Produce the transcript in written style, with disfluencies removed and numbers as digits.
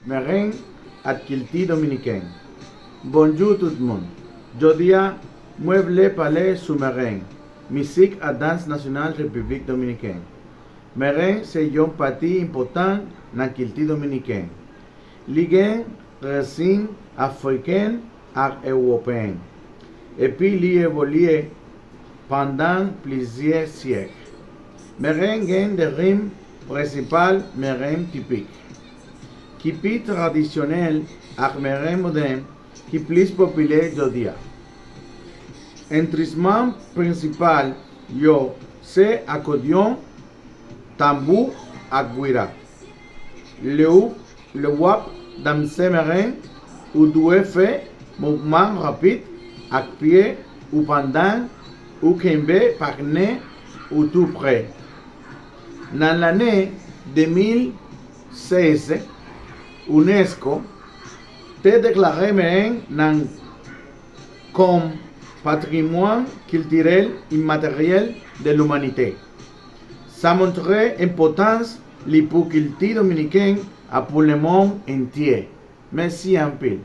Merengue at Kilti dominicain. Bonjour tout le monde. Jodia, mueble palais sous merengue. Musique à danse nationale République dominicaine. Merengue c'est un parti important dans Kilti dominicain. Ligue racines africaines et européennes. Et puis il évolue pendant plusieurs siècles. Merengue est de rimes principales merengue typique. Kipi traditionnel et merengue moderne qui plus populaire jodia. Instrument principal yo c'est accordion, tambour et guira. Le wap dans ce merengue ou doit faire mouvement rapide avec pied ou pendant ou kembe par nez ou tout près. Dans l'année 2016, UNESCO a déclaré merengue comme patrimoine culturel immatériel de l'humanité. Ça montre l'importance de l'hypoculture dominicaine pour le monde entier. Merci un peu.